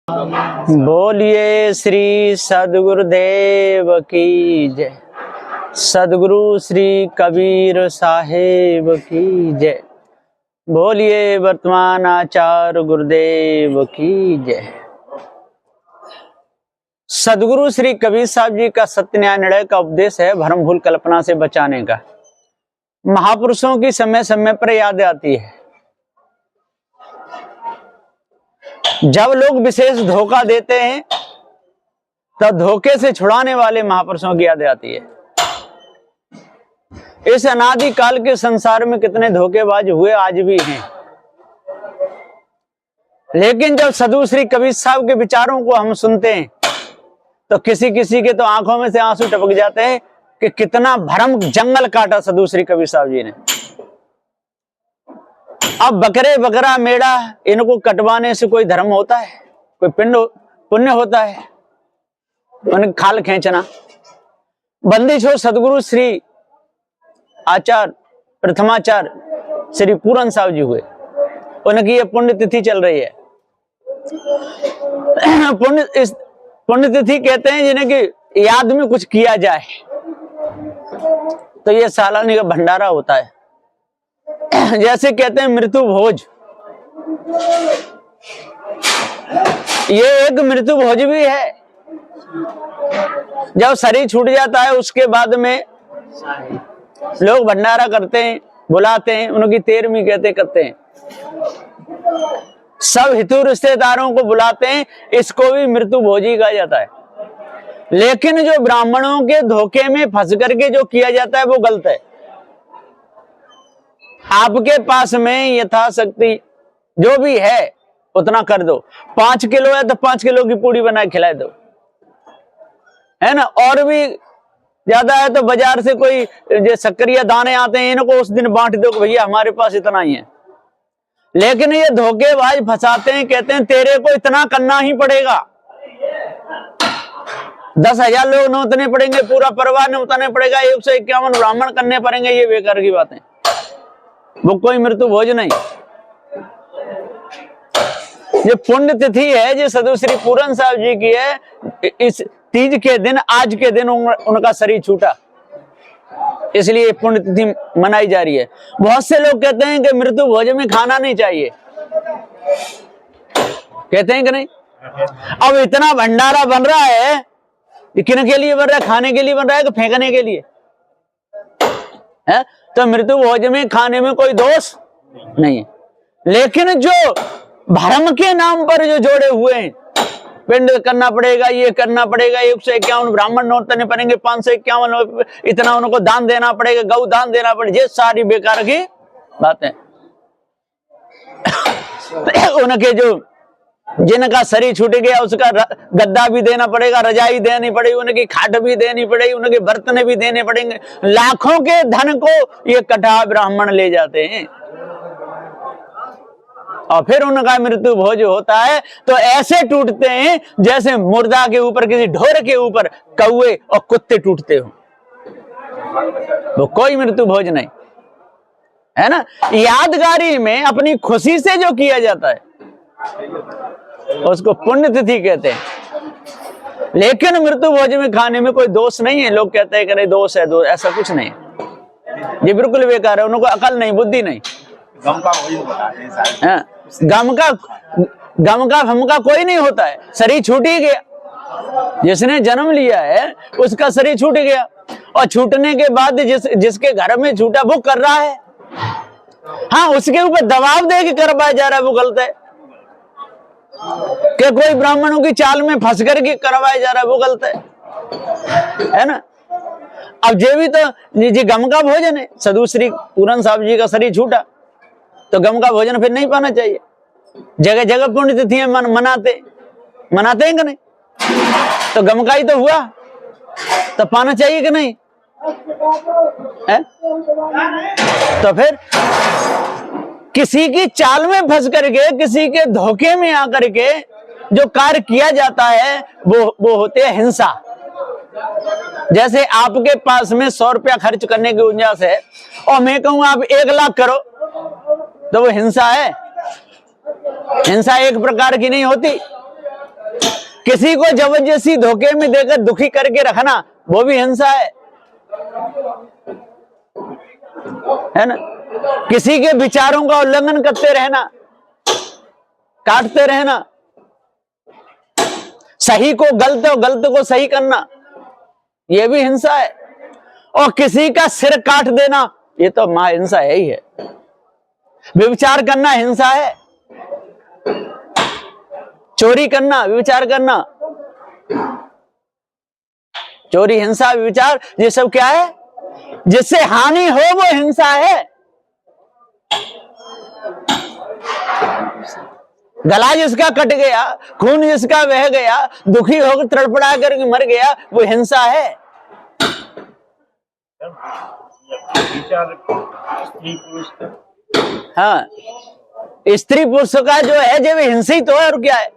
बोलिए श्री सदगुरुदेव की जय। सदगुरु श्री कबीर साहेब की जय। बोलिए वर्तमान आचार्य गुरुदेव की जय। सदगुरु श्री कबीर साहब जी का सत्य न्याय निर्णय का उपदेश है भ्रम भूल कल्पना से बचाने का। महापुरुषों की समय समय पर याद आती है। जब लोग विशेष धोखा देते हैं तब धोखे से छुड़ाने वाले महापुरुषों की याद आती है। इस अनादि काल के संसार में कितने धोखेबाज हुए आज भी हैं, लेकिन जब सदगुरु श्री कबीर साहब के विचारों को हम सुनते हैं तो किसी किसी के तो आंखों में से आंसू टपक जाते हैं कि कितना भरम जंगल काटा सदगुरु श्री कबीर साहब जी ने। अब बकरे बकरा मेढ़ा इनको कटवाने से कोई धर्म होता है, कोई पुण्य होता है? उनकी खाल खींचना बंदिश हो। सदगुरु श्री आचार्य प्रथमाचार्य श्री पूरन साहब जी हुए, उनकी ये पुण्य तिथि चल रही है। पुण्य तिथि कहते हैं जिन्हें कि याद में कुछ किया जाए, तो ये सालाना का भंडारा होता है। जैसे कहते हैं मृत्यु भोज, ये एक मृत्यु भोज भी है। जब शरीर छूट जाता है उसके बाद में लोग भंडारा करते हैं, बुलाते हैं, उनकी 13वीं करते हैं। सब हितू रिश्तेदारों को बुलाते हैं, इसको भी मृत्यु भोजी कहा जाता है। लेकिन जो ब्राह्मणों के धोखे में फंस करके जो किया जाता है वो गलत है। आपके पास में यथाशक्ति जो भी है उतना कर दो। 5 किलो है तो 5 किलो की पूड़ी बना के खिला दो, है ना। और भी ज्यादा है तो बाजार से कोई जो शक्करिया दाने आते हैं इनको उस दिन बांट दो कि भैया हमारे पास इतना ही है। लेकिन ये धोखेबाज फंसाते हैं, कहते हैं तेरे को इतना करना ही पड़ेगा। 10,000 लोग नोतने पड़ेंगे, पूरा परिवार नोतने पड़ेगा, 151 ब्राह्मण करने पड़ेंगे। ये बेकार की बातें, वो कोई मृत्यु भोज नहीं। ये पुण्य तिथि है जो सदगुरु श्री पूरन साहब जी की है। इस तीज के दिन, आज के दिन उनका शरीर छूटा, इसलिए पुण्य तिथि मनाई जा रही है। बहुत से लोग कहते हैं कि मृत्यु भोज में खाना नहीं चाहिए, कहते हैं कि नहीं। अब इतना भंडारा बन रहा है, किन के लिए बन रहा है? खाने के लिए बन रहा है कि फेंकने के लिए है? तो मृत्यु भोज में खाने में कोई दोष नहीं है। लेकिन जो भरम के नाम पर जो जोड़े हुए हैं, पिंड करना पड़ेगा, ये करना पड़ेगा, 151 ब्राह्मण नोतने पड़ेंगे, 551 इतना उनको दान देना पड़ेगा, गौ दान देना पड़ेगा, ये सारी बेकार की बातें। उनके जो जिनका शरीर छूट गया उसका गद्दा भी देना पड़ेगा, रजाई देनी पड़ेगी, उनकी खाट भी देनी पड़ेगी, उनके बर्तन भी देने पड़ेंगे। लाखों के धन को ये कटा ब्राह्मण ले जाते हैं और फिर उनका मृत्यु भोज होता है तो ऐसे टूटते हैं जैसे मुर्दा के ऊपर, किसी ढोर के ऊपर कौवे और कुत्ते टूटते हो। वो कोई मृत्यु भोज नहीं है ना। यादगारी में अपनी खुशी से जो किया जाता है उसको पुण्य तिथि कहते हैं। लेकिन मृत्यु भोज में खाने में कोई दोष नहीं है। लोग कहते हैं कि नहीं दोष है, दोष, ऐसा कुछ नहीं है। ये बिल्कुल बेकार है, उनको अकल नहीं, बुद्धि नहीं। गम का हम का कोई नहीं होता है। शरीर छूट ही गया, जिसने जन्म लिया है उसका शरीर छूट गया, और छूटने के बाद जिसके घर में छूटा वो कर रहा है। हाँ, उसके ऊपर दबाव दे के करवाया जा रहा है, वो गलत है। कि कोई ब्राह्मणों की चाल में फंस करके करवाया जा रहा है, वो गलत है ना। अब ये भी तो जी गम का भोजन है। सदगुरु श्री पूरन साहब जी का शरीर छूटा तो गम का भोजन फिर नहीं पाना चाहिए। जगह जगह पुण्य तिथियां मनाते हैं कि नहीं? तो गम का ही तो हुआ, तो पाना चाहिए कि नहीं है? तो फिर किसी की चाल में फंस करके, किसी के धोखे में आकर के जो कार्य किया जाता है वो होते हैं हिंसा। जैसे आपके पास में 100 रुपया खर्च करने की गुंजाइश है और मैं कहूँ आप 1 लाख करो, तो वो हिंसा है। हिंसा एक प्रकार की नहीं होती, किसी को जबरदस्ती धोखे में देकर दुखी करके रखना वो भी हिंसा है ना। किसी के विचारों का उल्लंघन करते रहना, काटते रहना, सही को गलत और गलत को सही करना, यह भी हिंसा है। और किसी का सिर काट देना, ये तो महाहिंसा है ही है। व्यभिचार करना हिंसा है, चोरी करना, व्यभिचार करना, चोरी हिंसा, व्यभिचार, ये सब क्या है? जिससे हानि हो वो हिंसा है। गला जिसका कट गया, खून जिसका बह गया, दुखी होकर तड़पड़ा करके मर गया, वो हिंसा है। हाँ, स्त्री पुरुष का जो है जब हिंसा तो है, और क्या है?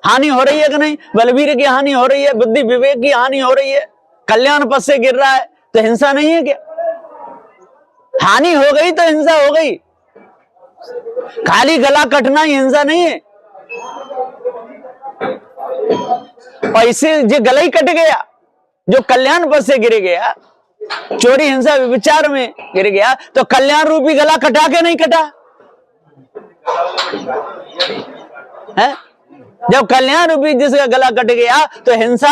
हानि हो रही है कि नहीं? बलवीर की हानि हो रही है, बुद्धि विवेक की हानि हो रही है, कल्याण पथ से गिर रहा है, तो हिंसा नहीं है क्या? हानि हो गई तो हिंसा हो गई। खाली गला कटना ही हिंसा नहीं है। और इससे जो गला ही कट गया, जो कल्याण पथ से गिर गया, चोरी हिंसा विचार में गिर गया, तो कल्याण रूपी गला कटा के नहीं कटा है? जब कल्याण रूपी जिसका गला कट गया तो हिंसा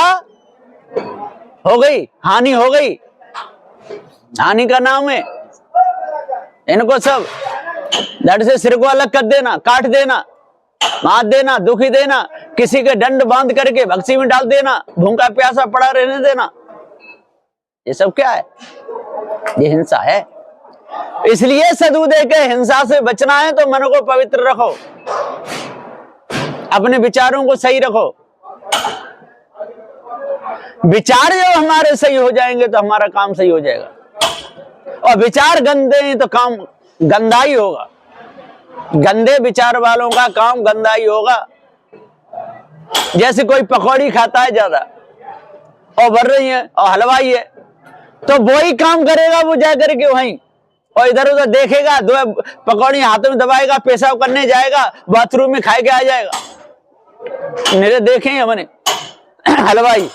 हो गई, हानि हो गई। हानि का नाम है इनको सब धड़ से सिर को अलग कर देना, काट देना, मार देना, दुखी देना, किसी के दंड बांध करके भक्ति में डाल देना, भूखा प्यासा पड़ा रहने देना, ये सब क्या है? ये हिंसा है। इसलिए सदुदय के हिंसा से बचना है तो मन को पवित्र रखो, अपने विचारों को सही रखो। विचार जब हमारे सही हो जाएंगे तो हमारा काम सही हो जाएगा, और विचार गंदे हैं तो काम गंदा ही होगा। गंदे विचार वालों का काम गंदा ही होगा। जैसे कोई पकौड़ी खाता है ज्यादा और बढ़ रही है और हलवाई है, तो वो ही काम करेगा, वो जा करके वहीं, और इधर उधर देखेगा, दो पकौड़ी हाथों में दबाएगा, पेशाब करने जाएगा, बाथरूम में खाए के आ जाएगा। मेरे देखे हैं हमने हलवाई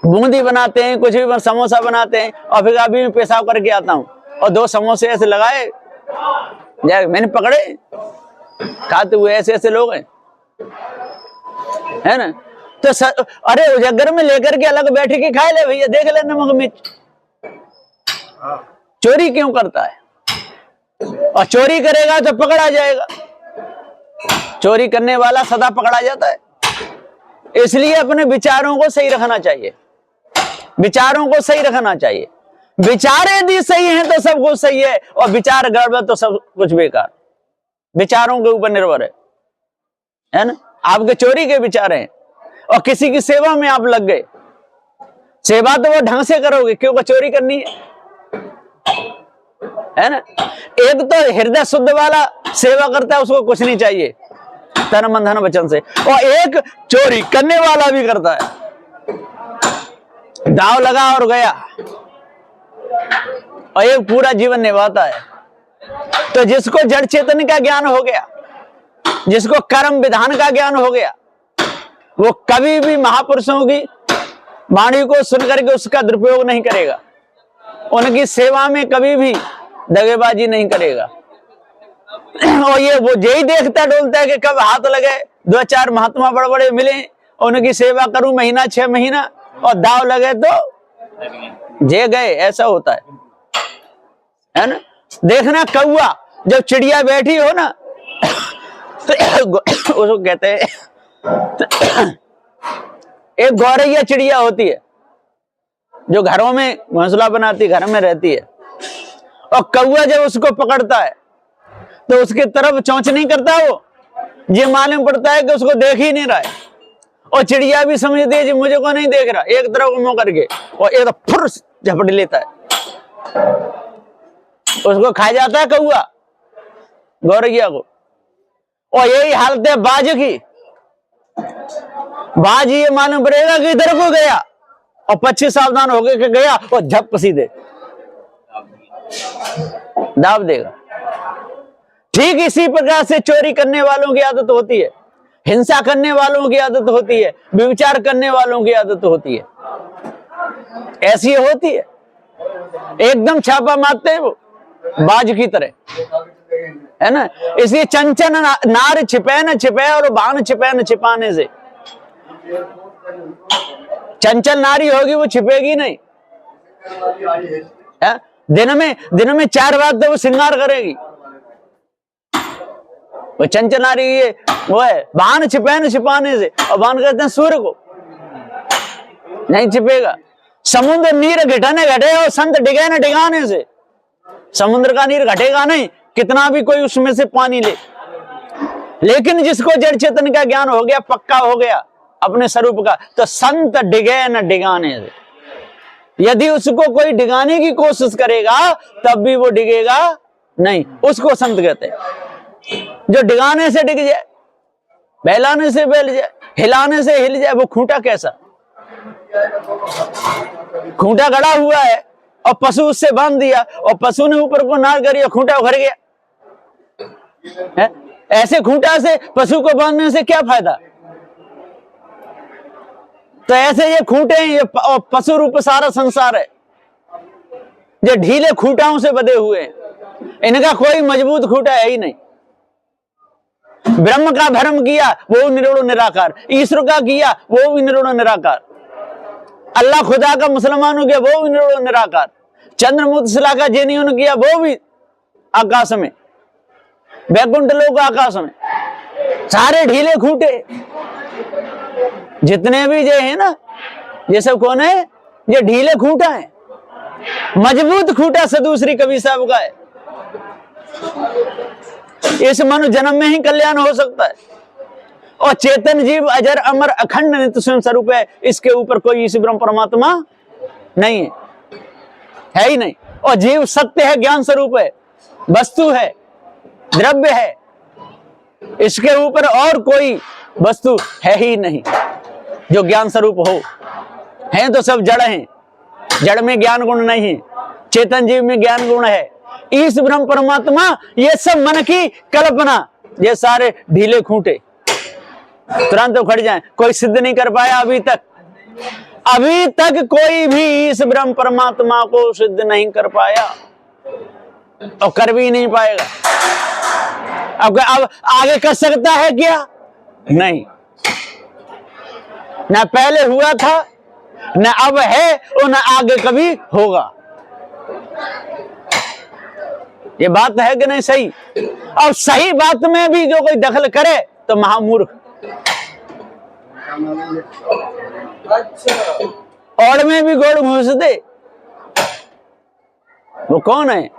बूंदी बनाते हैं, कुछ भी समोसा बनाते हैं, और फिर अभी मैं पेशाब करके आता हूँ, और 2 समोसे ऐसे लगाए, मैंने पकड़े, खाते हुए ऐसे ऐसे लोग हैं, है ना। तो अरे उजागर में लेकर के अलग बैठे के खाए ले भैया, देख ले नमक मिर्च। चोरी क्यों करता है? और चोरी करेगा तो पकड़ा जाएगा। चोरी करने वाला सदा पकड़ा जाता है। इसलिए अपने विचारों को सही रखना चाहिए, विचारों को सही रखना चाहिए। विचार यदि सही है तो सब कुछ सही है, और विचार गड़बड़ तो सब कुछ बेकार। विचारों के ऊपर निर्भर है ना। आपके चोरी के विचार हैं और किसी की सेवा में आप लग गए, सेवा तो वो ढंग से करोगे, क्योंकि चोरी करनी है ना। एक तो हृदय शुद्ध वाला सेवा करता है, उसको कुछ नहीं चाहिए तन मन धन वचन से, और एक चोरी करने वाला भी करता है, दाव लगा और गया, और एक पूरा जीवन निभाता है। तो जिसको जड़ चेतन का ज्ञान हो गया, जिसको कर्म विधान का ज्ञान हो गया, वो कभी भी महापुरुषों की वाणी को सुनकर के उसका दुरुपयोग नहीं करेगा, उनकी सेवा में कभी भी दगेबाजी नहीं करेगा। और ये वो यही देखता डोलता है कि कब हाथ लगे, 2-4 महात्मा बड़े बड़े मिले, उनकी सेवा करूं महीना 6 महीना, और दाव लगे तो जे गए, ऐसा होता है ना। देखना कौआ जब चिड़िया बैठी हो ना उसको कहते हैं एक गौरैया चिड़िया होती है जो घरों में घोंसला बनाती, घर में रहती है, और कौआ जब उसको पकड़ता है तो उसकी तरफ चौंच नहीं करता, वो ये मालूम पड़ता है कि उसको देख ही नहीं रहा है, और चिड़िया भी समझती है जी मुझे को नहीं देख रहा, एक तरफ मुंह करके, और एक तरफ फुर झपट लेता है, उसको खा जाता है कौआ गौरैया को। और यही हालत है बाज की। बाज ये मालूम पड़ेगा कि इधर को गया, और पक्षी सावधान होके के गया और झप सीधे दाब देगा। ठीक इसी प्रकार से चोरी करने वालों की आदत होती है हिंसा करने वालों की आदत होती है, व्यभिचार करने वालों की आदत होती है, ऐसी होती है। एकदम छापा मारते हैं वो बाज की तरह, है ना। इसलिए चंचल नार छिपे न छिपे और बाण छिपे न छिपाने से। चंचल नारी होगी वो छिपेगी नहीं, है? दिन में 4 बार तो वो श्रृंगार करेगी। वो चंचल नारी ये वो है, बाण छिपे न छिपाने से। और बाण कहते हैं सूर्य को, नहीं छिपेगा। समुद्र नीर घटने घटे और संत डिगे न डिगाने से। समुद्र का नीर घटेगा नहीं, कितना भी कोई उसमें से पानी ले, लेकिन जिसको जड़ चेतन का ज्ञान हो गया, पक्का हो गया अपने स्वरूप का, तो संत डिगे न डिगाने से। यदि उसको कोई डिगाने की कोशिश करेगा तब भी वो डिगेगा नहीं, उसको संत कहते हैं। जो डिगाने से डिग जाए, बहलाने से बहल जाए, हिलाने से हिल जाए, वो खूंटा कैसा? खूंटा गड़ा हुआ है और पशु उससे बांध दिया और पशु ने ऊपर को नार करी और खूंटा उखड़ गया, है? ऐसे खूंटा से पशु को बांधने से क्या फायदा? तो ऐसे ये खूंटे हैं, ये पशु रूप सारा संसार है, जो ढीले खूंटाओं से बंधे हुए हैं। इनका कोई मजबूत खूंटा है ही नहीं। ब्रह्म का भ्रम किया वो निर्गुण निराकार, ईश्वर का किया वो भी निर्गुण निराकार, अल्लाह खुदा का मुसलमानों किया वो भी निर्गुण निराकार, चंद्रमुतसिला का जैनियों ने किया वो भी आकाश में, वैकुंठ लोक आकाश में, सारे ढीले खूंटे जितने भी जो है ना, ये सब कौन है? ये ढीले खूंटा है। मजबूत खूंटा सदूसरी कवि साहब का है। इस मनु जन्म में ही कल्याण हो सकता है। और चेतन जीव अजर अमर अखंड नित्य स्वयं स्वरूप है, इसके ऊपर कोई ईश ब्रह्म परमात्मा नहीं है ही नहीं। और जीव सत्य है, ज्ञान स्वरूप है, वस्तु है, द्रव्य है, इसके ऊपर और कोई वस्तु है ही नहीं जो ज्ञान स्वरूप हो। हैं तो सब जड़ हैं, जड़ में ज्ञान गुण नहीं है, चेतन जीव में ज्ञान गुण है। ईश ब्रह्म परमात्मा ये सब मन की कल्पना, ये सारे ढीले खूंटे तुरंत उखड़ जाएं। कोई सिद्ध नहीं कर पाया अभी तक, अभी तक कोई भी ईश ब्रह्म परमात्मा को सिद्ध नहीं कर पाया और कर भी नहीं पाएगा। अब आगे कर सकता है क्या? नहीं, ना पहले हुआ था, ना अब है और ना आगे कभी होगा। ये बात है कि नहीं सही? और सही बात में भी जो कोई दखल करे तो महामूर्ख। और में भी गोड़ घूस दे, वो कौन है?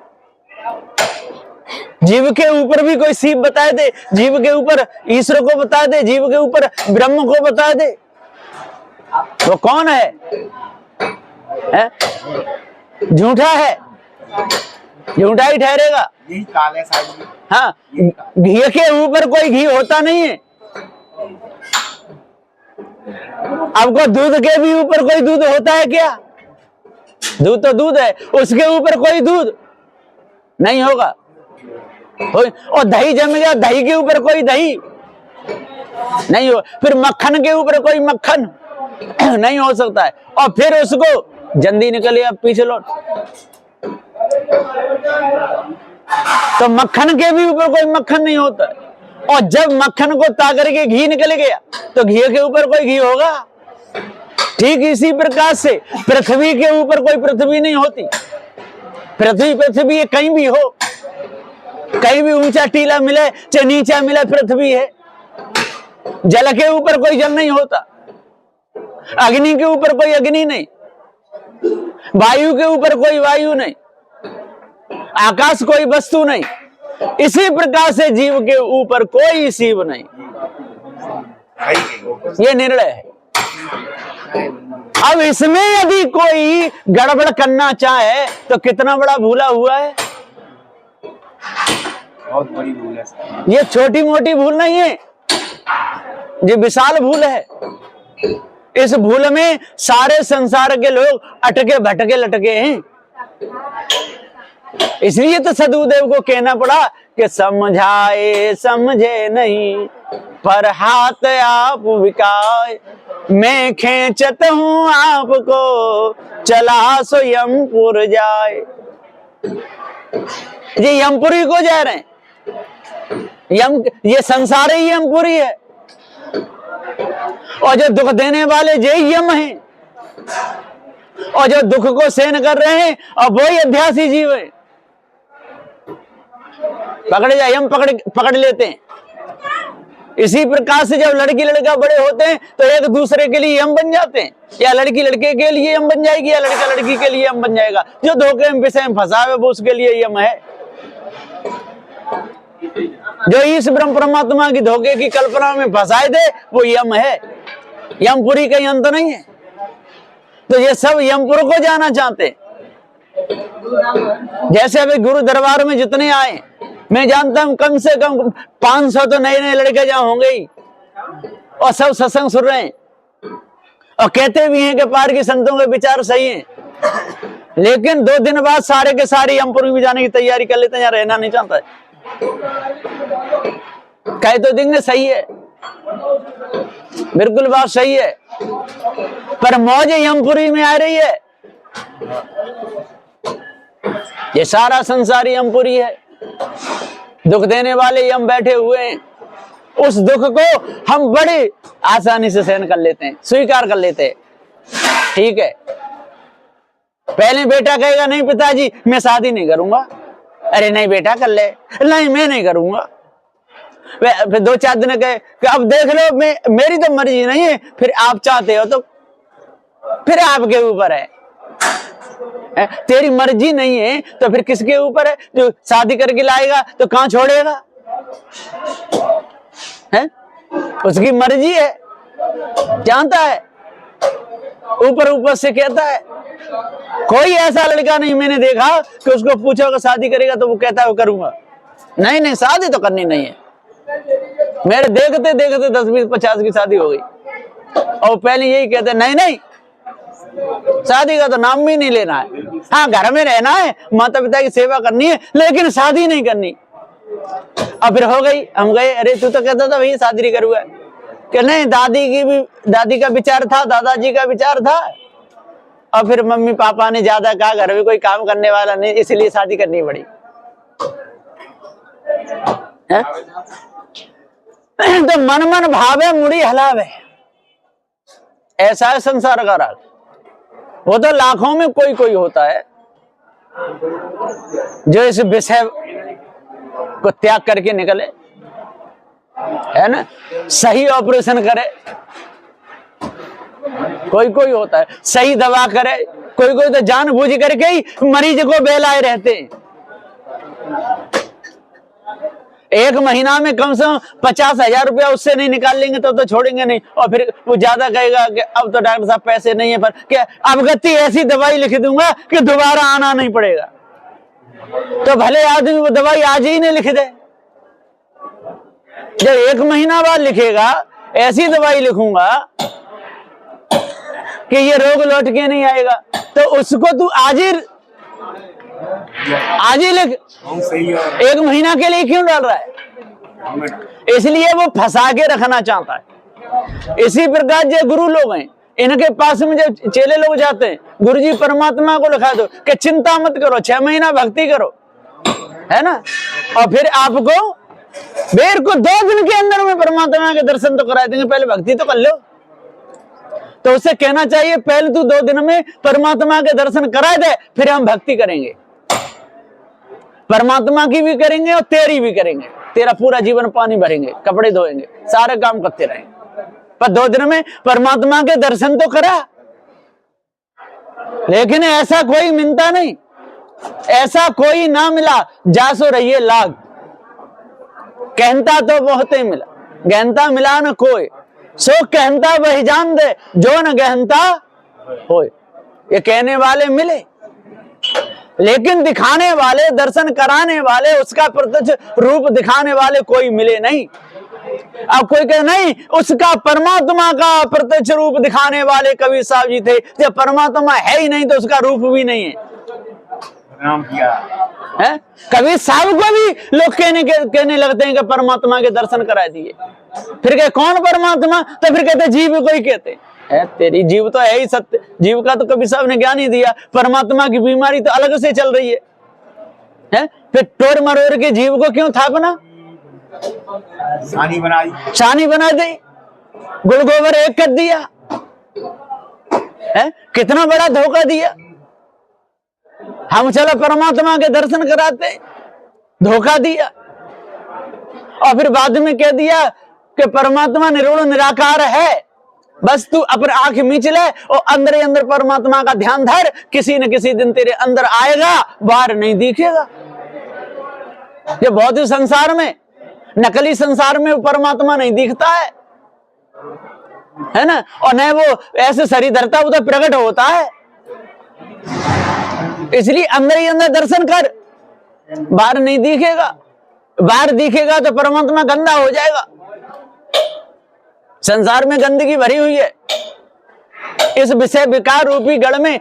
जीव के ऊपर भी कोई सीप बता दे, जीव के ऊपर ईश्वर को बता दे, जीव के ऊपर ब्रह्म को बता दे, वो कौन है? झूठा है, झूठा ही ठहरेगा। यही काल है साहब। हाँ, घी के ऊपर कोई घी होता नहीं है। अब को दूध के भी ऊपर कोई दूध होता है क्या? दूध तो दूध है, उसके ऊपर कोई दूध नहीं होगा। और दही जम गया, दही के ऊपर कोई दही नहीं हो, फिर मक्खन के ऊपर कोई मक्खन नहीं हो सकता है। और फिर उसको जल्दी निकले, अब पीछे लौट, तो मक्खन के भी ऊपर कोई मक्खन नहीं होता है। और जब मक्खन को ताकर के घी निकल गया तो घी के ऊपर कोई घी होगा। ठीक इसी प्रकार से पृथ्वी के ऊपर कोई पृथ्वी नहीं होती। पृथ्वी कहीं भी हो, कहीं भी ऊंचा टीला मिले चाहे नीचा मिले, पृथ्वी है। जल के ऊपर कोई जल नहीं होता, अग्नि के ऊपर कोई अग्नि नहीं, वायु के ऊपर कोई वायु नहीं, आकाश कोई वस्तु नहीं। इसी प्रकार से जीव के ऊपर कोई शिव नहीं। ये निर्णय है। अब इसमें यदि कोई गड़बड़ करना चाहे तो कितना बड़ा भूला हुआ है। बहुत बड़ी भूल है। ये छोटी मोटी भूल नहीं है, ये विशाल भूल है। इस भूल में सारे संसार के लोग अटके भटके लटके हैं। इसलिए तो सदुदेव को कहना पड़ा कि समझाए समझे नहीं, पर हाथ आप बिकाए, मैं खींचत हूँ आपको, चला सो यमपुर जाए। ये यमपुरी को जा रहे हैं, ये संसार ही यमपुरी है, और जो दुख देने वाले यही यम हैं, और जो दुख को सहन कर रहे हैं और वही अध्यासी जीव है। पकड़े जाए यम पकड़ लेते हैं। इसी प्रकार से जब लड़की लड़का बड़े होते हैं तो एक दूसरे के लिए यम बन जाते हैं, या लड़की लड़के के लिए यम बन जाएगी, या लड़का लड़की के लिए यम बन जाएगा। जो धोखे में विषय में फंसा है वो उसके लिए यम है। जो इस ब्रह्म परमात्मा की धोखे की कल्पना में फंसाए दे वो यम है, यमपुरी का अंत नहीं है। तो ये सब यमपुर को जाना चाहते हैं। जैसे अभी गुरु दरबार में जितने आए, मैं जानता हूं कम से कम 500 तो नए नए लड़के जहां होंगे ही, और सब सत्संग सुन रहे हैं और कहते भी हैं कि पार की संतों के विचार सही हैं, लेकिन 2 दिन बाद सारे के सारे यमपुर में जाने की तैयारी कर लेते हैं, यहाँ रहना नहीं चाहता है। कह तो देंगे सही है, बिल्कुल बात सही है, पर मौज यमपुरी में आ रही है। ये सारा संसार यमपुरी है। दुख देने वाले यम बैठे हुए हैं, उस दुख को हम बड़ी आसानी से सहन कर लेते हैं, स्वीकार कर लेते हैं। ठीक है, पहले बेटा कहेगा नहीं पिताजी मैं शादी नहीं करूंगा, अरे नहीं बेटा कर ले, नहीं मैं नहीं करूंगा। फिर 2-4 दिन कहे कि अब देख लो मेरी तो मर्जी नहीं है, फिर आप चाहते हो तो फिर आपके ऊपर है। तेरी मर्जी नहीं है तो फिर किसके ऊपर है? जो शादी करके लाएगा तो कहां छोड़ेगा? है उसकी मर्जी है, जानता है, ऊपर ऊपर से कहता है। कोई ऐसा लड़का नहीं मैंने देखा कि उसको पूछो कि शादी करेगा तो वो कहता है वो करूंगा। नहीं नहीं शादी तो करनी नहीं है। मेरे देखते देखते 10, 20, 50 की शादी हो गई, और पहले यही कहते नहीं नहीं शादी का तो नाम भी नहीं लेना है। हाँ घर में रहना है, माता पिता की सेवा करनी है, लेकिन शादी नहीं करनी। अब फिर हो गई, हम गए, अरे तू तो कहता था भैया शादी नहीं करूंगा, कि नहीं दादी का विचार था, दादाजी का विचार था, और फिर मम्मी पापा ने ज्यादा कहा, घर में कोई काम करने वाला नहीं, इसलिए शादी करनी पड़ी। तो मन मन भावे मुड़ी हलावे, ऐसा है संसार का राग। वो तो लाखों में कोई कोई होता है जो इस विषय को त्याग करके निकले, है ना, सही ऑपरेशन करे। कोई कोई होता है सही दवा करे, कोई कोई तो जानबूझ करके ही मरीज को बहलाए रहते हैं। 1 महीना में कम से कम 50,000 रुपया उससे नहीं निकाल लेंगे तो छोड़ेंगे नहीं, और फिर वो ज्यादा कहेगा कि अब तो डॉक्टर साहब पैसे नहीं है, पर क्या अवगति ऐसी दवाई लिख दूंगा कि दोबारा आना नहीं पड़ेगा। तो भले आदमी वो दवाई आज ही नहीं लिख दे, जब 1 महीना बाद लिखेगा ऐसी दवाई लिखूंगा कि ये रोग लौट के नहीं आएगा, तो उसको तू आज ही लिख। 1 महीना के लिए क्यों डाल रहा है? इसलिए वो फंसा के रखना चाहता है। इसी प्रकार जो गुरु लोग हैं, इनके पास में जब चेले लोग जाते हैं, गुरुजी परमात्मा को लिखा दो कि चिंता मत करो, 6 महीना भक्ति करो, है ना, और फिर आपको बेर को 2 दिन के अंदर में परमात्मा के दर्शन तो करा देंगे, पहले भक्ति तो कर लो। तो उससे कहना चाहिए पहले तू 2 दिन में परमात्मा के दर्शन करा दे, फिर हम भक्ति करेंगे। परमात्मा की भी करेंगे और तेरी भी करेंगे, तेरा पूरा जीवन पानी भरेंगे, कपड़े धोएंगे, सारे काम करते रहेंगे, पर 2 दिन में परमात्मा के दर्शन तो करा। लेकिन ऐसा कोई मिलता नहीं, ऐसा कोई ना मिला जासो रहिए लाग, कहता तो बहुत ही मिला, गहनता मिला न कोई, सो कहता वही जान दे जो न गहनता होए। ये कहने वाले मिले, लेकिन दिखाने वाले, दर्शन कराने वाले, उसका प्रत्यक्ष रूप दिखाने वाले कोई मिले नहीं। अब कोई कहे नहीं उसका परमात्मा का प्रत्यक्ष रूप दिखाने वाले कबीर साहब जी थे, जब परमात्मा है ही नहीं तो उसका रूप भी नहीं है। नाम किया है कबीर साहब को भी लोग कहने लगते हैं कि परमात्मा के दर्शन करा दिए। फिर कहे कौन परमात्मा, तो फिर कहते जीव को ही कहते है। तेरी जीव तो है ही सत्य, जीव का तो कभी साहब ने ज्ञान ही दिया। परमात्मा की बीमारी तो अलग से चल रही है? फिर टोर मरोड़ के जीव को क्यों थापना, सानी बना दी, गुड़ गोबर एक कर दिया है? कितना बड़ा धोखा दिया। हम चलो परमात्मा के दर्शन कराते, धोखा दिया। और फिर बाद में कह दिया कि परमात्मा निर्गुण निराकार है, बस तू अपने आंख मीच ले और अंदर ही अंदर परमात्मा का ध्यान धर, किसी न किसी दिन तेरे अंदर आएगा, बाहर नहीं दिखेगा। ये भौतिक संसार में, नकली संसार में परमात्मा नहीं दिखता है ना। और न वो ऐसे शरीर धरता वो तो प्रकट होता है। इसलिए अंदर ही अंदर दर्शन कर, बाहर नहीं दिखेगा। बाहर दिखेगा तो परमात्मा गंदा हो जाएगा। संसार में गंदगी भरी हुई है। इस विषय विकार रूपी गढ़ में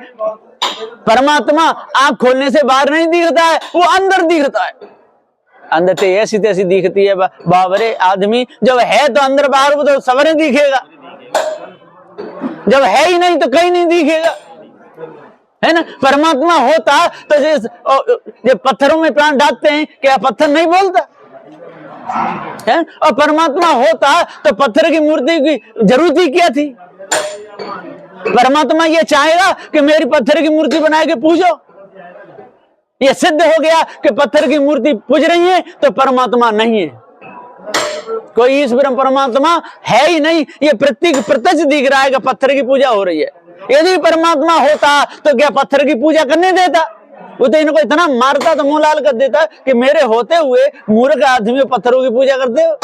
परमात्मा आंख खोलने से बाहर नहीं दिखता है, वो अंदर दिखता है। अंदर तो ऐसी तैसी दिखती है बाबरे आदमी, जब है तो अंदर बाहर वो तो सवरे दिखेगा, जब है ही नहीं तो कहीं नहीं दिखेगा, है ना। परमात्मा होता तो जो पत्थरों में प्राण डालते हैं, क्या पत्थर नहीं बोलता है? और परमात्मा होता तो पत्थर की मूर्ति की जरूरत ही क्या थी। परमात्मा ये चाहेगा कि मेरी पत्थर की मूर्ति बना के पूजो। ये सिद्ध हो गया कि पत्थर की मूर्ति पूज रही है तो परमात्मा नहीं है। कोई ईश्वर परमात्मा है ही नहीं, ये प्रत्यक्ष दिख रहा है कि पत्थर की पूजा हो रही है। यदि परमात्मा होता तो क्या पत्थर की पूजा करने देता? वो तो इनको इतना मारता तो मुंह लाल कर देता कि मेरे होते हुए मूर्ख आदमी पत्थरों की पूजा करते हो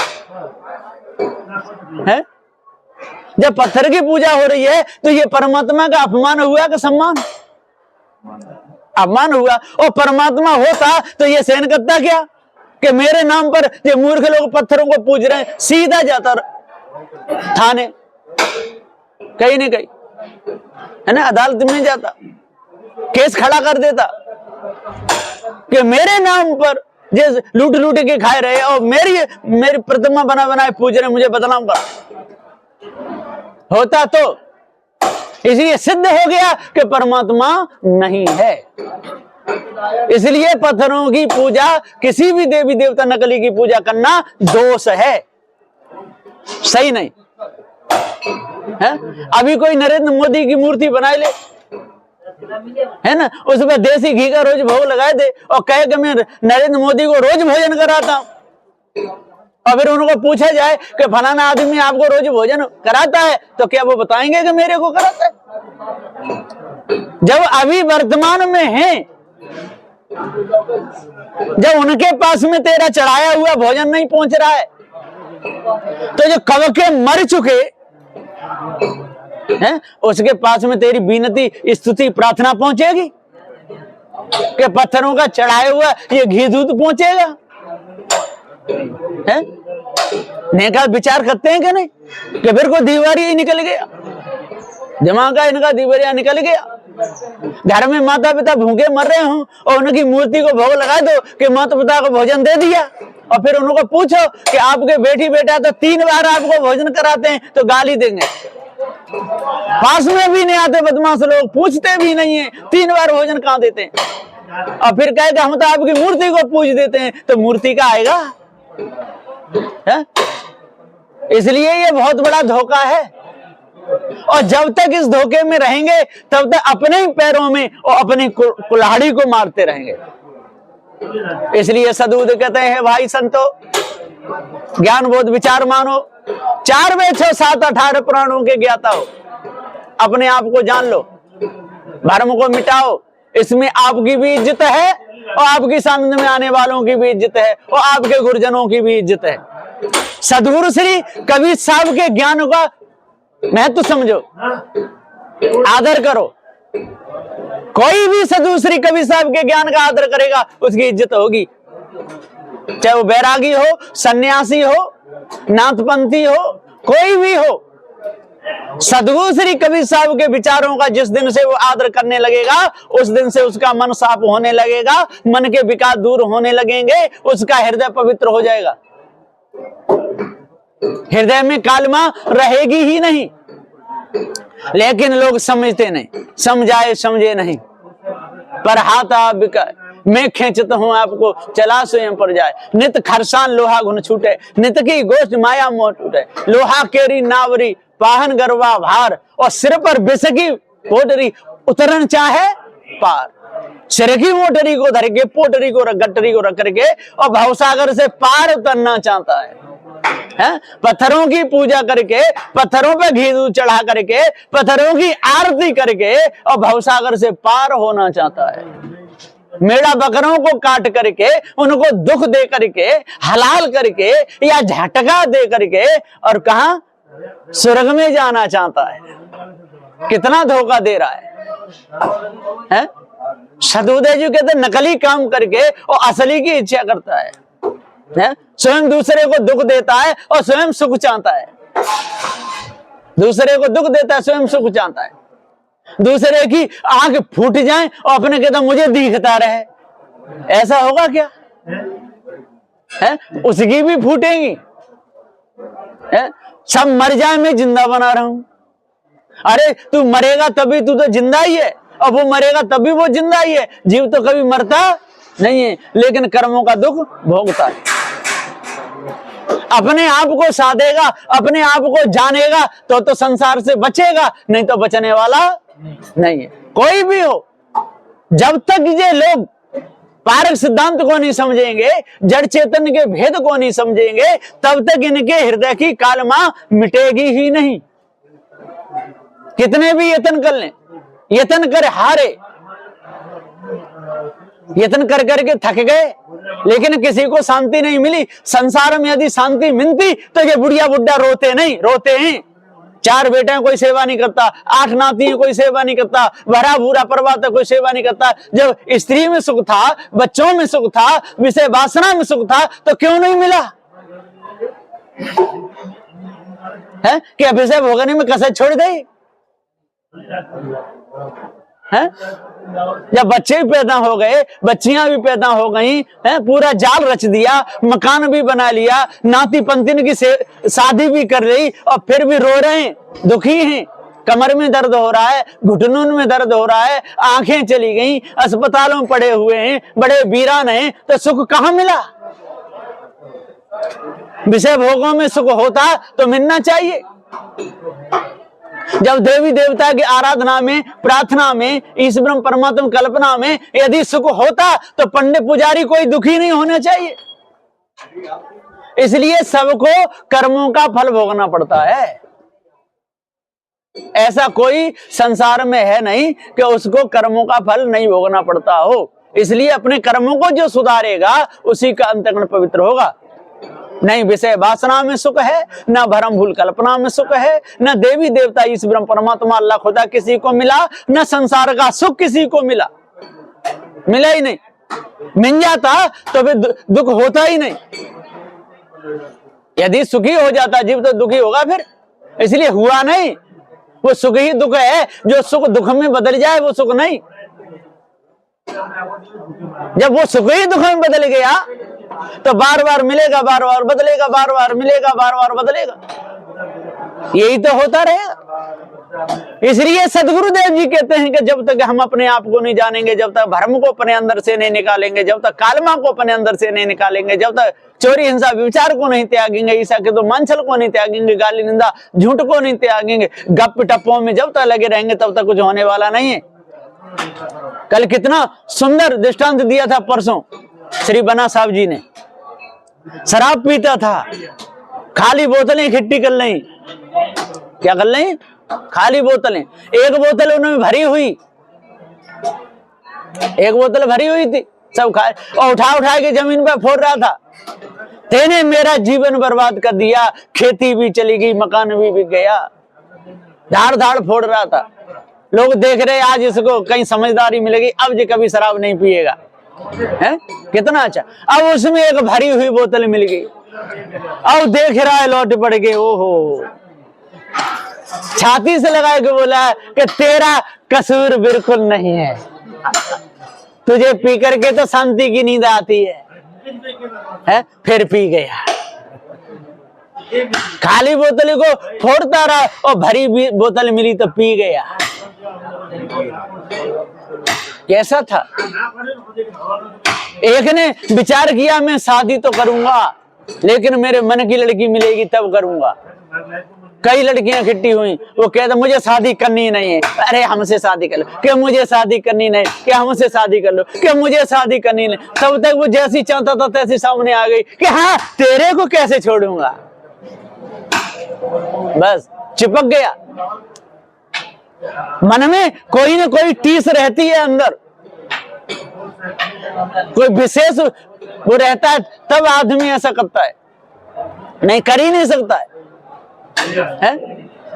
है? जब पत्थर की पूजा हो रही है तो ये परमात्मा का अपमान हुआ कि सम्मान? अपमान हुआ। और परमात्मा होता तो ये सहन करता क्या कि मेरे नाम पर ये मूर्ख लोग पत्थरों को पूज रहे हैं, सीधा जाता थाने, कहीं नहीं कहीं, है ना, अदालत में जाता, केस खड़ा कर देता कि मेरे नाम पर जे लूट लूट के खाए रहे और मेरी प्रतिमा बना बनाए पूज रहे, मुझे बदनाम करा। होता तो इसलिए सिद्ध हो गया कि परमात्मा नहीं है। इसलिए पत्थरों की पूजा, किसी भी देवी देवता नकली की पूजा करना दोष है, सही नहीं है। अभी कोई नरेंद्र मोदी की मूर्ति बनाए ले, है ना, उसमें देसी घी का रोज भोग लगाए दे और कहे कि मैं नरेंद्र मोदी को रोज भोजन कराता हूं। और फिर उनको पूछा जाए कि फलाना आदमी आपको रोज भोजन कराता है, तो क्या वो बताएंगे कि मेरे को कराता है? जब अभी वर्तमान में है, जब उनके पास में तेरा चढ़ाया हुआ भोजन नहीं पहुंच रहा है, तो जो कब के मर चुके हैं उसके पास में तेरी विनती स्तुति प्रार्थना पहुंचेगी कि पत्थरों का चढ़ाया हुआ ये घी दूध पहुंचेगा? है नेका विचार करते हैं कि नहीं कि फिर को दीवारी ही निकल गया, दिमाग का इनका दीवारिया निकल गया। घर में माता पिता भूखे मर रहे हों और उनकी मूर्ति को भोग लगा दो कि माता पिता को भोजन दे दिया, और फिर उनको पूछो कि आपके बेटी बेटा तो 3 बार आपको भोजन कराते हैं, तो गाली देंगे। पास में भी नहीं आते बदमाश लोग, पूछते भी नहीं है 3 बार भोजन कहां देते हैं। और फिर कहेगा हम तो आपकी मूर्ति को पूज देते हैं, तो मूर्ति का आएगा है? इसलिए ये बहुत बड़ा धोखा है। और जब तक इस धोखे में रहेंगे तब तक अपने ही पैरों में और अपनी कुल्हाड़ी को मारते रहेंगे। इसलिए सदूद कहते हैं भाई संतो, ज्ञान बोध विचार मानो, 4 वेद 6 7 18 पुराणों के ज्ञाता हो, अपने आप को जान लो, भ्रम को मिटाओ। इसमें आपकी भी इज्जत है और आपकी सामने में आने वालों की भी इज्जत है और आपके गुरुजनों की भी इज्जत है। सदगुरु श्री कबीर साहब के ज्ञान का महत्व समझो, आदर करो। कोई भी सदगुरु श्री कबीर साहब के ज्ञान का आदर करेगा उसकी इज्जत होगी, चाहे वो बैरागी हो, सन्यासी हो, नाथपंथी हो, कोई भी हो। सदगुरु श्री कबीर साहब के विचारों का जिस दिन से वो आदर करने लगेगा उस दिन से उसका मन साफ होने लगेगा, मन के विकार दूर होने लगेंगे, उसका हृदय पवित्र हो जाएगा। हृदय में कालमा रहेगी ही नहीं। लेकिन लोग समझते नहीं, समझाए समझे नहीं। पर हाथ आप मैं खींचता हूं आपको, चला स्वयं पर जाए। नित खरसान लोहा घुन छूटे, नित की गोष्ठ माया मोह टूटे। लोहा केरी नावरी पाहन गरवा भार, और सिर पर बिसकी पोटरी उतरन चाहे पार। सिर की मोटरी को धर के, पोटरी को गट्टरी को रख करके और भवसागर से पार उतरना चाहता है। पत्थरों की पूजा करके, पत्थरों पे घी दूध चढ़ा करके, पत्थरों की आरती करके और भवसागर से पार होना चाहता है। मेढ़ा बकरों को काट करके, उनको दुख दे करके, हलाल करके या झटका दे करके और कहा स्वर्ग में जाना चाहता है। कितना धोखा दे रहा है? सदुदय जी कहते नकली काम करके और असली की इच्छा करता है। स्वयं दूसरे को दुख देता है और स्वयं सुख चाहता है। दूसरे को दुख देता है, स्वयं सुख चाहता है। दूसरे की आंख फूट जाए और अपने कहता मुझे दिखता रहे। ऐसा होगा क्या? उसकी भी फूटेंगी। सब मर जाए, मैं जिंदा बना रहा हूं। अरे तू मरेगा तभी तू तो जिंदा ही है, और वो मरेगा तभी वो जिंदा ही है। जीव तो कभी मरता नहीं है, लेकिन कर्मों का दुख भोगता है। अपने आप को साधेगा, अपने आप को जानेगा तो संसार से बचेगा, नहीं तो बचने वाला नहीं है कोई भी हो। जब तक ये लोग पारक सिद्धांत को नहीं समझेंगे, जड़ चेतन के भेद को नहीं समझेंगे, तब तक इनके हृदय की कालमा मिटेगी ही नहीं। कितने भी यत्न कर लें, यत्न कर हारे, यत्न कर करके थक गए, लेकिन किसी को शांति नहीं मिली। संसार में यदि शांति मिलती तो ये बुढ़िया बुड्ढा रोते नहीं, रोते हैं। 4 बेटे हैं, कोई सेवा नहीं करता। 8 नाती हैं, कोई सेवा नहीं करता। भरा भूरा परिवार था, कोई सेवा नहीं करता। जब स्त्री में सुख था, बच्चों में सुख था, विषय वासना में सुख था, तो क्यों नहीं मिला? है कि विषय भोगने में कसर छोड़ गई है? जब बच्चे भी पैदा हो गए, बच्चियां भी पैदा हो गई, पूरा जाल रच दिया, मकान भी बना लिया, नाती पंतिन की शादी भी कर ली, और फिर भी रो रहे हैं, दुखी हैं। कमर में दर्द हो रहा है, घुटनों में दर्द हो रहा है, आंखें चली गई, अस्पतालों में पड़े हुए हैं, बड़े वीरान हैं, तो सुख कहां मिला? विषय भोगों में सुख होता तो मिलना चाहिए। जब देवी देवता की आराधना में, प्रार्थना में, ईश्वर परमात्मा कल्पना में यदि सुख होता तो पंडित पुजारी कोई दुखी नहीं होना चाहिए। इसलिए सबको कर्मों का फल भोगना पड़ता है। ऐसा कोई संसार में है नहीं कि उसको कर्मों का फल नहीं भोगना पड़ता हो। इसलिए अपने कर्मों को जो सुधारेगा उसी का अंतःकरण पवित्र होगा। नहीं विषय वासना में सुख है, न भरम भूल कल्पना में सुख है, न देवी देवता ईश्वर परमात्मा अल्लाह खुदा किसी को मिला, न संसार का सुख किसी को मिला। मिला ही नहीं। मिल जाता तो फिर दुख होता ही नहीं। यदि सुखी हो जाता जीव तो दुखी होगा फिर। इसलिए हुआ नहीं। वो सुख ही दुख है। जो सुख दुख में बदल जाए वो सुख नहीं। जब वो सुख ही दुख में बदल गया तो बार बार मिलेगा, बार बार बदलेगा, बार बार मिलेगा, बार बार बदलेगा। यही तो होता रहेगा। इसलिए सदगुरुदेव जी कहते हैं कि जब तक हम अपने आप को नहीं जानेंगे, जब तक भ्रम को अपने अंदर से नहीं निकालेंगे, जब तक कालमा को अपने अंदर से नहीं निकालेंगे, जब तक चोरी हिंसा विचार को नहीं त्यागेंगे, ईसा के तो मंचल को नहीं त्यागेंगे, गाली निंदा झूठ को नहीं त्यागेंगे, गप टप्पों में जब तक लगे रहेंगे तब तक कुछ होने वाला नहीं है। कल कितना सुंदर दृष्टांत दिया था परसों श्री बना साहब जी ने। शराब पीता था, खाली बोतलें इकट्ठी कर ली। क्या कर ली? खाली बोतलें। एक बोतल उन्होंने भरी हुई, एक बोतल भरी हुई थी, सब खा और उठा उठा के जमीन पर फोड़ रहा था। तेने मेरा जीवन बर्बाद कर दिया, खेती भी चली गई, मकान भी बिक गया। धाड़ धाड़ फोड़ रहा था। लोग देख रहे आज इसको कहीं समझदारी मिलेगी, अब जी कभी शराब नहीं पिएगा। है कितना अच्छा। अब उसमें एक भरी हुई बोतल मिल गई, अब देख रहा है लौट पड़ गए। ओहो, छाती से लगा के बोला कि तेरा कसूर बिल्कुल नहीं है, तुझे पी करके तो शांति की नींद आती है। फिर पी गया। खाली बोतल को फोड़ता रहा और भरी बोतल मिली तो पी गया। कैसा था? एक ने विचार किया मैं शादी तो करूंगा लेकिन मेरे मन की लड़की मिलेगी तब करूंगा। कई लड़कियां इकट्ठी हुई, वो कहते मुझे शादी करनी नहीं है। अरे हमसे शादी कर लो, कि मुझे शादी करनी नहीं, कि हमसे शादी कर लो, कि मुझे शादी करनी नहीं। तब तक वो जैसी चाहता था तैसी सामने आ गई कि हाँ तेरे को कैसे छोड़ूंगा। बस चिपक गया। मन में कोई ना कोई टीस रहती है, अंदर कोई विशेष वो रहता है, तब आदमी ऐसा करता है, नहीं कर ही नहीं सकता है?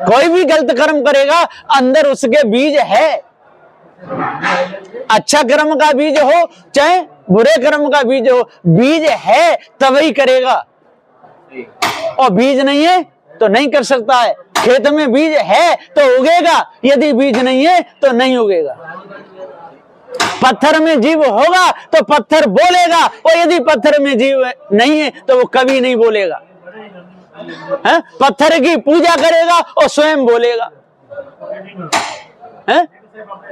कोई भी गलत कर्म करेगा अंदर उसके बीज है। अच्छा कर्म का बीज हो चाहे बुरे कर्म का बीज हो, बीज है तभी करेगा, और बीज नहीं है तो नहीं कर सकता है। खेत में बीज है तो उगेगा, यदि बीज नहीं है तो नहीं उगेगा। पत्थर में जीव होगा तो पत्थर बोलेगा, और यदि पत्थर में जीव नहीं है तो वो कभी नहीं बोलेगा। है? पत्थर की पूजा करेगा और स्वयं बोलेगा। है?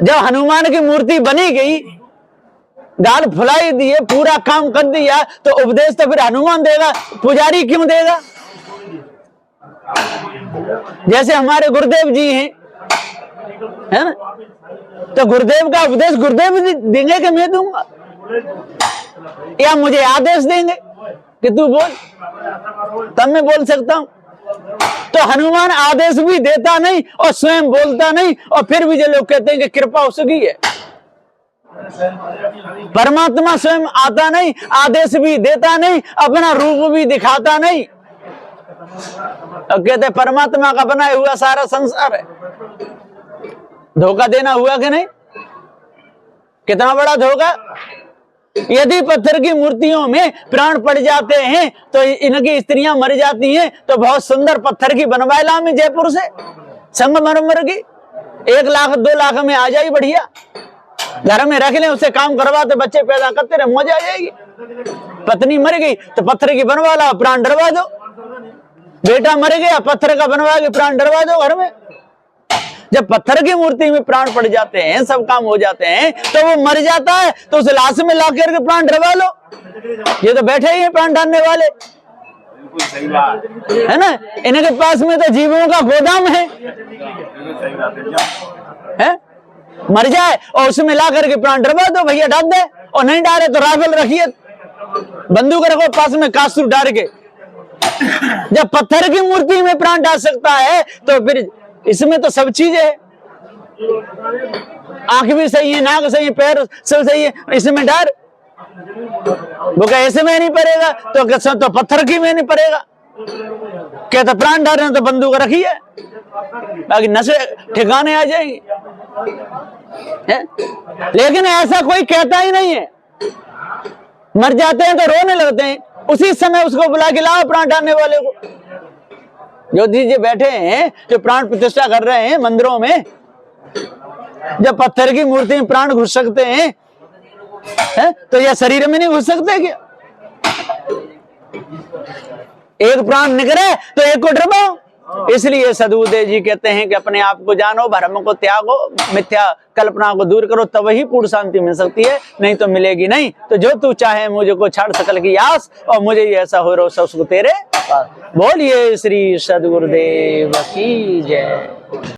जब हनुमान की मूर्ति बनी गई, गाल फुलाई दिए, पूरा काम कर दिया, तो उपदेश तो फिर हनुमान देगा, पुजारी क्यों देगा? जैसे हमारे गुरुदेव जी हैं, है ना, तो गुरुदेव का उपदेश गुरुदेव देंगे कि मैं दूंगा, या मुझे आदेश देंगे कि तू बोल, तब मैं बोल सकता हूं। तो हनुमान आदेश भी देता नहीं और स्वयं बोलता नहीं, और फिर भी जो लोग कहते हैं कि कृपा उसकी है। परमात्मा स्वयं आता नहीं, आदेश भी देता नहीं, अपना रूप भी दिखाता नहीं, और कहते परमात्मा का बनाया हुआ सारा संसार है। धोखा देना हुआ कि नहीं? कितना बड़ा धोखा। यदि पत्थर की मूर्तियों में प्राण पड़ जाते हैं तो इनकी स्त्रियां मर जाती हैं, तो बहुत सुंदर पत्थर की बनवाए ला में जयपुर से संगमरमर की 1 लाख 2 लाख में आ जाएगी, बढ़िया घर में रख लें, उससे काम करवाते बच्चे पैदा करते रहे, मौज आ जाएगी। पत्नी मर गई तो पत्थर की बनवा ला, प्राण डरवा दो। बेटा मर गया, पत्थर का बनवा के प्राण डरवा दो घर में। जब पत्थर की मूर्ति में प्राण पड़ जाते हैं, सब काम हो जाते हैं, तो वो मर जाता है, तो उस लाश में ला करके प्राण डरवा लो। ये तो बैठे ही हैं प्राण डालने वाले, है ना, इनके पास में तो जीवों का गोदाम है? मर जाए और उसमें ला करके प्राण डरवा दो, भैया डाल दे, और नहीं डाले तो राइफल रखिए, बंदूक रखो पास में, कासू डाल के। जब पत्थर की मूर्ति में प्राण डाल सकता है तो फिर इसमें तो सब चीजें है, आंख भी सही है, नाक सही है, पैर सब सही है, इसमें डर वो क्या ऐसे में नहीं पड़ेगा तो पत्थर की में नहीं पड़ेगा। क्या तो प्राण डाल रहे हैं तो बंदूक रखी है, बाकी नशे ठिकाने आ जाएंगे। लेकिन ऐसा कोई कहता ही नहीं है। मर जाते हैं तो रोने लगते हैं, उसी समय उसको बुला के लाओ प्राण डालने वाले को। ज्योतिष जी बैठे हैं जो प्राण प्रतिष्ठा कर रहे हैं मंदिरों में, जब पत्थर की मूर्ति में प्राण घुस सकते हैं, तो यह शरीर में नहीं घुस सकते क्या? एक प्राण निकले तो एक को डरवाओ। इसलिए सदगुरुदेव जी कहते हैं कि अपने आप को जानो, भ्रम को त्यागो, मिथ्या कल्पना को दूर करो, तब ही पूर्ण शांति मिल सकती है, नहीं तो मिलेगी नहीं। तो जो तू चाहे मुझे को छाड़ सकल की आस, और मुझे ऐसा हो रहा सब तेरे। बोलिए श्री सदगुरुदेव की जय।